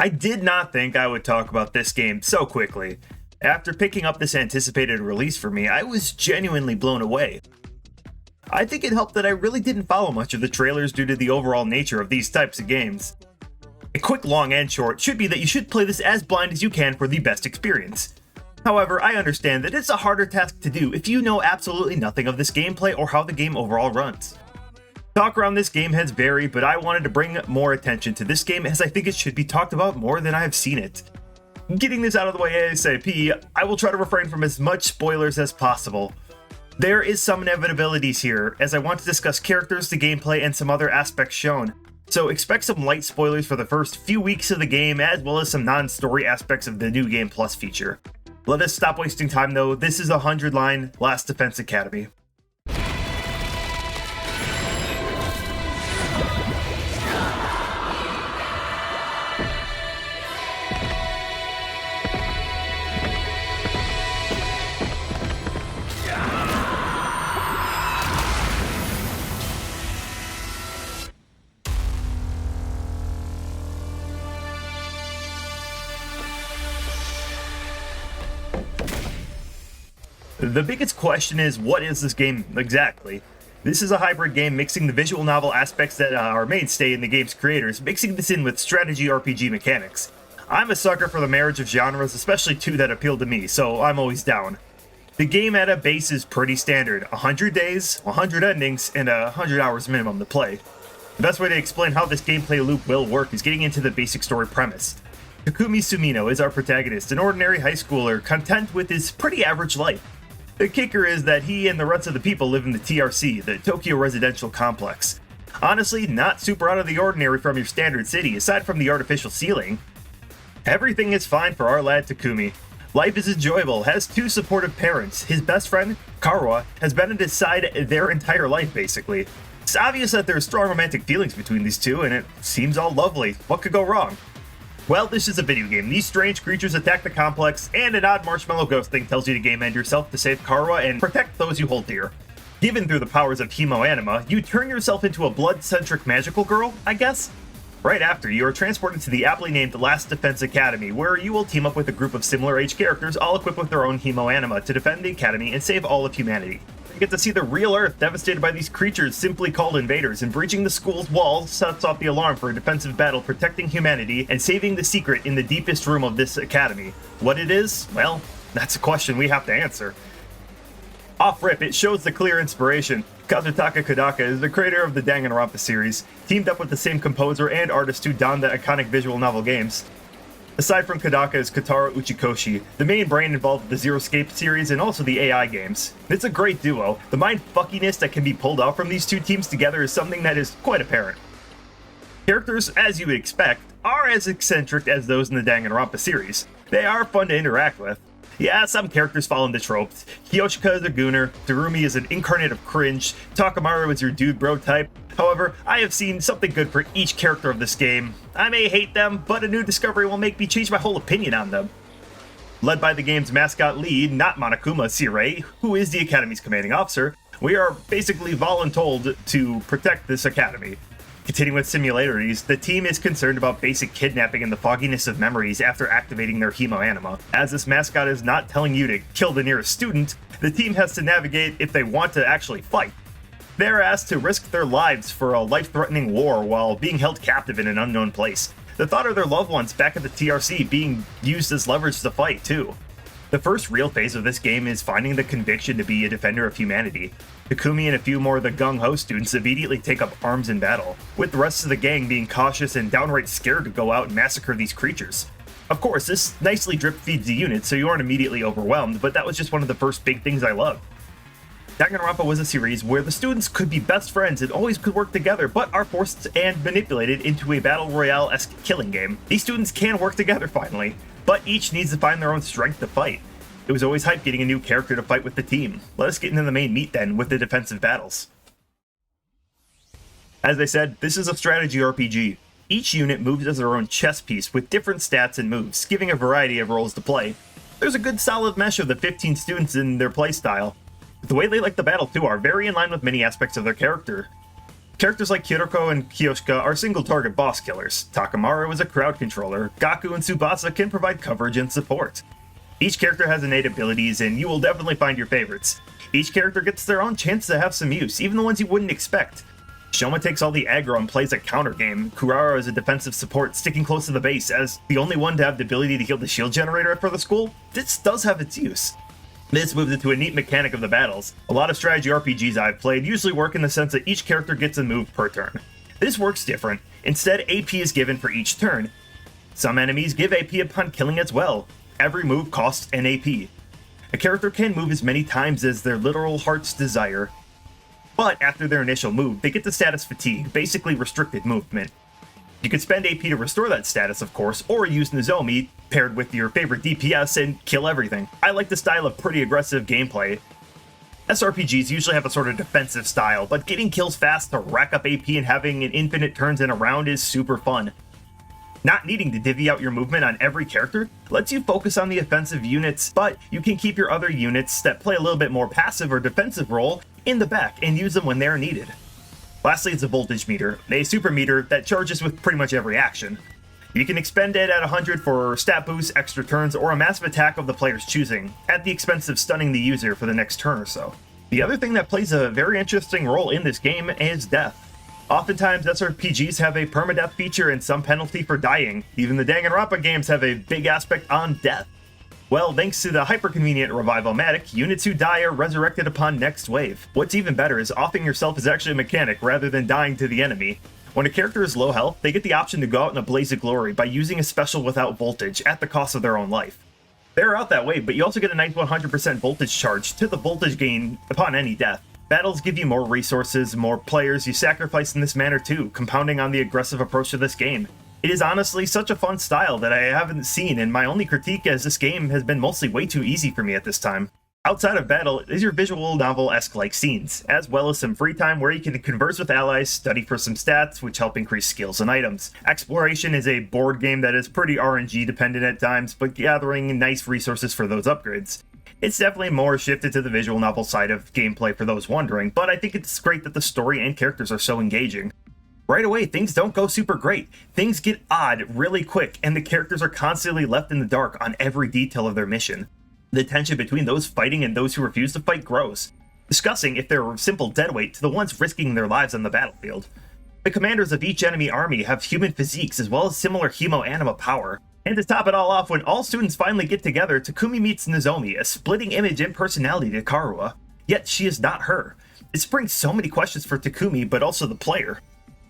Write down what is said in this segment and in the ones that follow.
I did not think I would talk about this game so quickly. After picking up this anticipated release for me, I was genuinely blown away. I think it helped that I really didn't follow much of the trailers due to the overall nature of these types of games. A quick, long, and short should be that you should play this as blind as you can for the best experience. However, I understand that it's a harder task to do if you know absolutely nothing of this gameplay or how the game overall runs. Talk around this game has varied, but I wanted to bring more attention to this game as I think it should be talked about more than I have seen it. Getting this out of the way ASAP, I will try to refrain from as much spoilers as possible. There is some inevitabilities here, as I want to discuss characters, the gameplay, and some other aspects shown, so expect some light spoilers for the first few weeks of the game as well as some non-story aspects of the new Game Plus feature. Let us stop wasting time though, this is a 100-line Last Defense Academy. The biggest question is, what is this game exactly? This is a hybrid game mixing the visual novel aspects that are mainstay in the game's creators, mixing this in with strategy RPG mechanics. I'm a sucker for the marriage of genres, especially two that appeal to me, so I'm always down. The game at a base is pretty standard, 100 days, 100 endings, and 100 hours minimum to play. The best way to explain how this gameplay loop will work is getting into the basic story premise. Takumi Sumino is our protagonist, an ordinary high schooler content with his pretty average life. The kicker is that he and the rest of the people live in the TRC, the Tokyo Residential Complex. Honestly, not super out of the ordinary from your standard city, aside from the artificial ceiling. Everything is fine for our lad Takumi. Life is enjoyable, has two supportive parents. His best friend, Karuha, has been at his side their entire life, basically. It's obvious that there are strong romantic feelings between these two, and it seems all lovely. What could go wrong? Well, this is a video game. These strange creatures attack the complex, and an odd marshmallow ghost thing tells you to game end yourself to save Karuha and protect those you hold dear. Given through the powers of hemoanima, you turn yourself into a blood-centric magical girl, I guess? Right after, you are transported to the aptly named Last Defense Academy, where you will team up with a group of similar-age characters, all equipped with their own hemoanima, to defend the academy and save all of humanity. You get to see the real Earth devastated by these creatures simply called invaders, and breaching the school's walls sets off the alarm for a defensive battle protecting humanity and saving the secret in the deepest room of this academy. What it is? Well, that's a question we have to answer. Off-rip, it shows the clear inspiration. Kazutaka Kodaka is the creator of the Danganronpa series, teamed up with the same composer and artist who donned the iconic visual novel games. Aside from Kodaka is Kotaro Uchikoshi, the main brain involved with the Zero Escape series and also the AI games. It's a great duo. The mind-fuckiness that can be pulled out from these two teams together is something that is quite apparent. Characters, as you would expect, are as eccentric as those in the Danganronpa series. They are fun to interact with. Yeah, some characters fall into tropes. Kiyoshika is a gooner, Terumi is an incarnate of cringe, Takamaru is your dude bro type. However, I have seen something good for each character of this game. I may hate them, but a new discovery will make me change my whole opinion on them. Led by the game's mascot lead, not Monokuma Sirei, who is the Academy's commanding officer, we are basically voluntold to protect this academy. Continuing with similarities, the team is concerned about basic kidnapping and the fogginess of memories after activating their hemoanima. As this mascot is not telling you to kill the nearest student, the team has to navigate if they want to actually fight. They're asked to risk their lives for a life-threatening war while being held captive in an unknown place. The thought of their loved ones back at the TRC being used as leverage to fight, too. The first real phase of this game is finding the conviction to be a defender of humanity. Takumi and a few more of the gung-ho students immediately take up arms in battle, with the rest of the gang being cautious and downright scared to go out and massacre these creatures. Of course, this nicely drip-feeds the unit so you aren't immediately overwhelmed, but that was just one of the first big things I loved. Danganronpa was a series where the students could be best friends and always could work together, but are forced and manipulated into a battle royale-esque killing game. These students can work together finally, but each needs to find their own strength to fight. It was always hype getting a new character to fight with the team. Let us get into the main meat then, with the defensive battles. As I said, this is a strategy RPG. Each unit moves as their own chess piece with different stats and moves, giving a variety of roles to play. There's a good solid mesh of the 15 students in their playstyle. The way they like the battle too are very in line with many aspects of their character. Characters like Kiriko and Kyoshika are single-target boss killers. Takamaru is a crowd controller. Gaku and Tsubasa can provide coverage and support. Each character has innate abilities, and you will definitely find your favorites. Each character gets their own chance to have some use, even the ones you wouldn't expect. Shoma takes all the aggro and plays a counter game. Kurara is a defensive support, sticking close to the base as the only one to have the ability to heal the shield generator for the school. This does have its use. This moves into a neat mechanic of the battles. A lot of strategy RPGs I've played usually work in the sense that each character gets a move per turn. This works different. Instead, AP is given for each turn. Some enemies give AP upon killing as well. Every move costs an AP. A character can move as many times as their literal heart's desire. But after their initial move, they get the status fatigue, basically restricted movement. You can spend AP to restore that status, of course, or use Nozomi paired with your favorite DPS and kill everything. I like the style of pretty aggressive gameplay. SRPGs usually have a sort of defensive style, but getting kills fast to rack up AP and having an infinite turns in a round is super fun. Not needing to divvy out your movement on every character lets you focus on the offensive units, but you can keep your other units that play a little bit more passive or defensive role in the back and use them when they're needed. Lastly, it's a voltage meter, a super meter that charges with pretty much every action. You can expend it at 100 for stat boosts, extra turns, or a massive attack of the player's choosing, at the expense of stunning the user for the next turn or so. The other thing that plays a very interesting role in this game is death. Oftentimes, SRPGs have a permadeath feature and some penalty for dying. Even the Danganronpa games have a big aspect on death. Well, thanks to the hyper-convenient Revival-matic, units who die are resurrected upon next wave. What's even better is offing yourself is actually a mechanic rather than dying to the enemy. When a character is low health, they get the option to go out in a blaze of glory by using a special without voltage at the cost of their own life. They're out that way, but you also get a nice 100% voltage charge to the voltage gain upon any death. Battles give you more resources, more players you sacrifice in this manner too, compounding on the aggressive approach to this game. It is honestly such a fun style that I haven't seen, and my only critique is this game has been mostly way too easy for me at this time. Outside of battle is your visual novel-esque like scenes, as well as some free time where you can converse with allies, study for some stats, which help increase skills and items. Exploration is a board game that is pretty RNG dependent at times, but gathering nice resources for those upgrades. It's definitely more shifted to the visual novel side of gameplay for those wondering, but I think it's great that the story and characters are so engaging. Right away, things don't go super great. Things get odd really quick, and the characters are constantly left in the dark on every detail of their mission. The tension between those fighting and those who refuse to fight grows, discussing if they're simple deadweight to the ones risking their lives on the battlefield. The commanders of each enemy army have human physiques as well as similar hemo-anima power. And to top it all off, when all students finally get together, Takumi meets Nozomi, a splitting image and personality to Karuha. Yet she is not her. This brings so many questions for Takumi, but also the player.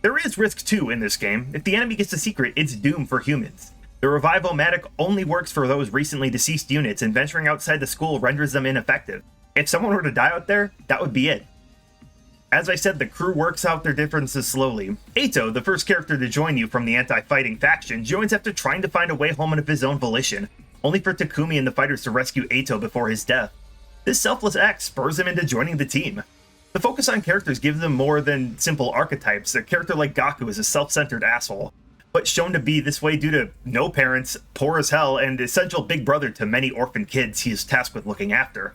There is risk too in this game. If the enemy gets a secret, it's doom for humans. The Revival-matic only works for those recently deceased units, and venturing outside the school renders them ineffective. If someone were to die out there, that would be it. As I said, the crew works out their differences slowly. Eito, the first character to join you from the anti-fighting faction, joins after trying to find a way home of his own volition, only for Takumi and the fighters to rescue Eito before his death. This selfless act spurs him into joining the team. The focus on characters gives them more than simple archetypes. A character like Gaku is a self-centered asshole, but shown to be this way due to no parents, poor as hell, and essential big brother to many orphan kids he is tasked with looking after.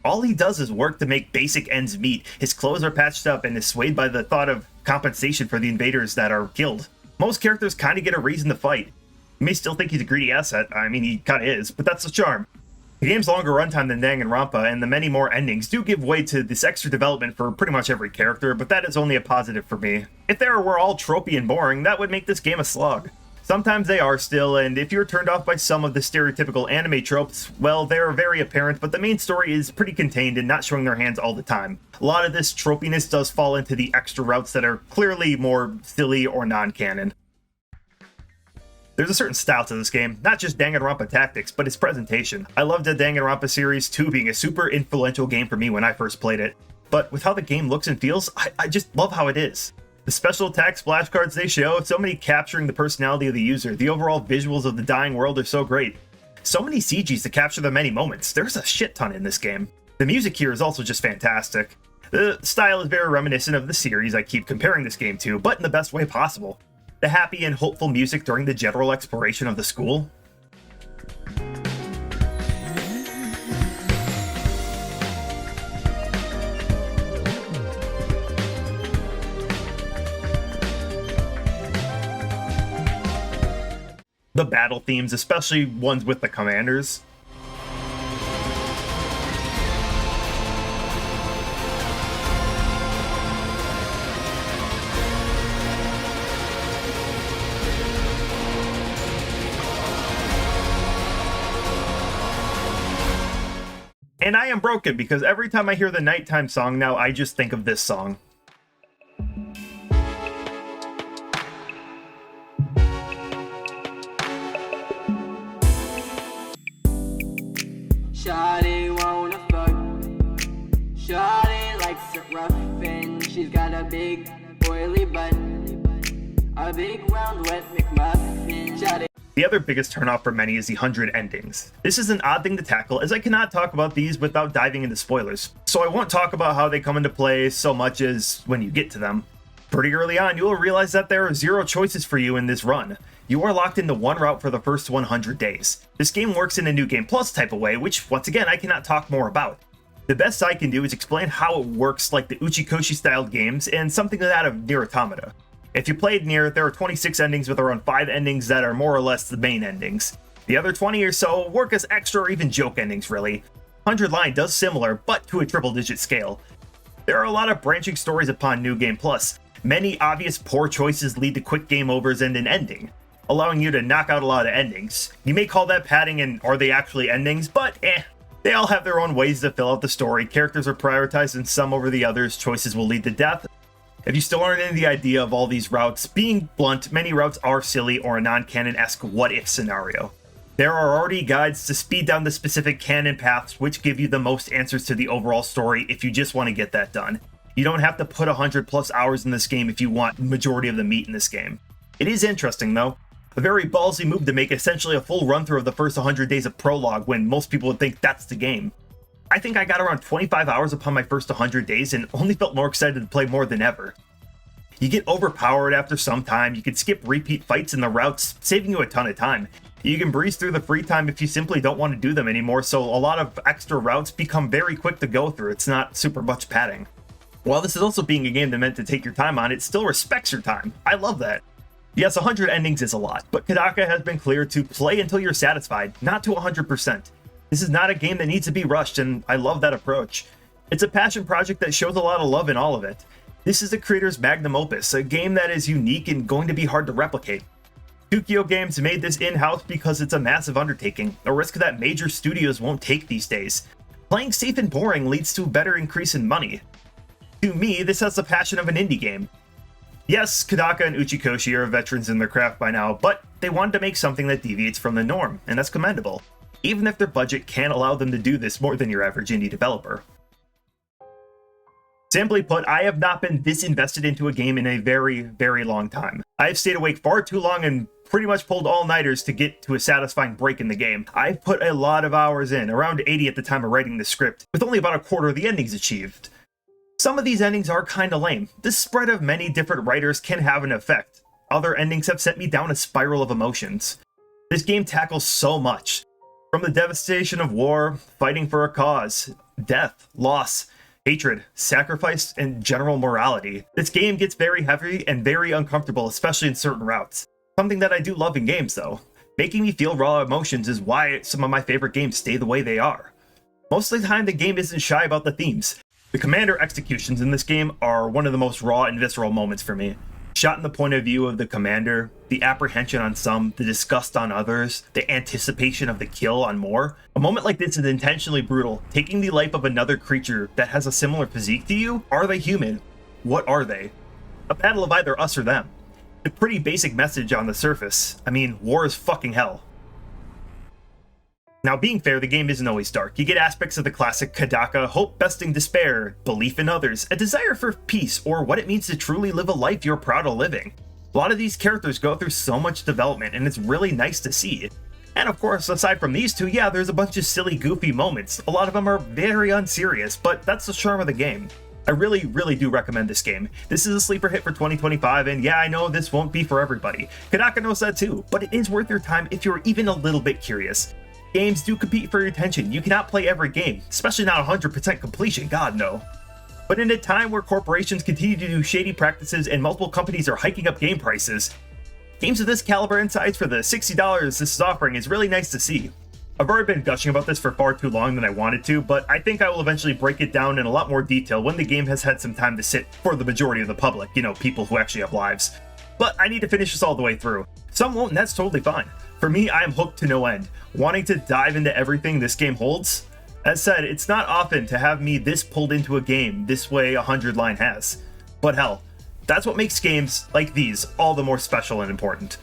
All he does is work to make basic ends meet. His clothes are patched up and is swayed by the thought of compensation for the invaders that are killed. Most characters kind of get a reason to fight. You may still think he's a greedy asset, I mean he kinda is, but that's the charm. The game's longer runtime than Danganronpa, and the many more endings do give way to this extra development for pretty much every character, but that is only a positive for me. If they were all tropey and boring, that would make this game a slog. Sometimes they are still, and if you're turned off by some of the stereotypical anime tropes, well, they're very apparent, but the main story is pretty contained and not showing their hands all the time. A lot of this tropiness does fall into the extra routes that are clearly more silly or non-canon. There's a certain style to this game, not just Danganronpa tactics, but its presentation. I loved the Danganronpa series 2 being a super influential game for me when I first played it, but with how the game looks and feels, I just love how it is. The special attack splash cards they show, so many capturing the personality of the user, the overall visuals of the dying world are so great. So many CGs to capture the many moments, there's a shit ton in this game. The music here is also just fantastic. The style is very reminiscent of the series I keep comparing this game to, but in the best way possible. The happy and hopeful music during the general exploration of the school. The battle themes, especially ones with the commanders. And I am broken because every time I hear the nighttime song now, I just think of this song. Shawty wanna fuck. Shawty likes it rough and she's got a big oily butt. A big round wet McMuffin. Shawty. The other biggest turnoff for many is the 100 endings. This is an odd thing to tackle, as I cannot talk about these without diving into spoilers, so I won't talk about how they come into play so much as when you get to them. Pretty early on, you will realize that there are 0 choices for you in this run. You are locked into one route for the first 100 days. This game works in a New Game Plus type of way, which, once again, I cannot talk more about. The best I can do is explain how it works like the Uchikoshi-styled games and something of that of Nier Automata. If you played Nier, there are 26 endings with around 5 endings that are more or less the main endings. The other 20 or so work as extra or even joke endings, really. 100 Line does similar, but to a triple-digit scale. There are a lot of branching stories upon New Game Plus. Many obvious poor choices lead to quick game overs and an ending, allowing you to knock out a lot of endings. You may call that padding and are they actually endings, but they all have their own ways to fill out the story. Characters are prioritized and some over the others. Choices will lead to death. If you still aren't in the idea of all these routes, being blunt, many routes are silly or a non-canon-esque what-if scenario. There are already guides to speed down the specific canon paths which give you the most answers to the overall story if you just want to get that done. You don't have to put 100 plus hours in this game if you want the majority of the meat in this game. It is interesting though. A very ballsy move to make essentially a full run-through of the first 100 days of prologue when most people would think that's the game. I think I got around 25 hours upon my first 100 days and only felt more excited to play more than ever. You get overpowered after some time, you can skip repeat fights in the routes, saving you a ton of time. You can breeze through the free time if you simply don't want to do them anymore, so a lot of extra routes become very quick to go through. It's not super much padding. While this is also being a game that meant to take your time on, it still respects your time. I love that. Yes, 100 endings is a lot, but Kodaka has been clear to play until you're satisfied, not to 100%. This is not a game that needs to be rushed, and I love that approach. It's a passion project that shows a lot of love in all of it. This is the creator's magnum opus, a game that is unique and going to be hard to replicate. Tokyo Games made this in-house because it's a massive undertaking, a risk that major studios won't take these days. Playing safe and boring leads to a better increase in money. To me, this has the passion of an indie game. Yes, Kodaka and Uchikoshi are veterans in their craft by now, but they wanted to make something that deviates from the norm, and that's commendable, even if their budget can't allow them to do this more than your average indie developer. Simply put, I have not been this invested into a game in a very, very long time. I have stayed awake far too long and pretty much pulled all-nighters to get to a satisfying break in the game. I've put a lot of hours in, around 80 at the time of writing the script, with only about a quarter of the endings achieved. Some of these endings are kinda lame. The spread of many different writers can have an effect. Other endings have sent me down a spiral of emotions. This game tackles so much. From the devastation of war, fighting for a cause, death, loss, hatred, sacrifice, and general morality. This game gets very heavy and very uncomfortable, especially in certain routes. Something that I do love in games, though. Making me feel raw emotions is why some of my favorite games stay the way they are. Most of the time, the game isn't shy about the themes. The commander executions in this game are one of the most raw and visceral moments for me. Shot in the point of view of the commander, the apprehension on some, the disgust on others, the anticipation of the kill on more. A moment like this is intentionally brutal, taking the life of another creature that has a similar physique to you. Are they human? What are they? A battle of either us or them. A pretty basic message on the surface. I mean, war is fucking hell. Now, being fair, the game isn't always dark. You get aspects of the classic Kodaka, hope besting despair, belief in others, a desire for peace, or what it means to truly live a life you're proud of living. A lot of these characters go through so much development, and it's really nice to see. And of course, aside from these two, yeah, there's a bunch of silly, goofy moments. A lot of them are very unserious, but that's the charm of the game. I really, really do recommend this game. This is a sleeper hit for 2025, and yeah, I know this won't be for everybody. Kodaka knows that too, but it is worth your time if you're even a little bit curious. Games do compete for your attention. You cannot play every game, especially not 100% completion, god no. But in a time where corporations continue to do shady practices and multiple companies are hiking up game prices, Games of this caliber and size for the $60 this is offering is really nice to see. I've already been gushing about this for far too long than I wanted to, but I think I will eventually break it down in a lot more detail when the game has had some time to sit for the majority of the public, people who actually have lives. But I need to finish this all the way through. Some won't, and that's totally fine. For me, I am hooked to no end, wanting to dive into everything this game holds. As said, it's not often to have me this pulled into a game this way 100 Line has. But hell, that's what makes games like these all the more special and important.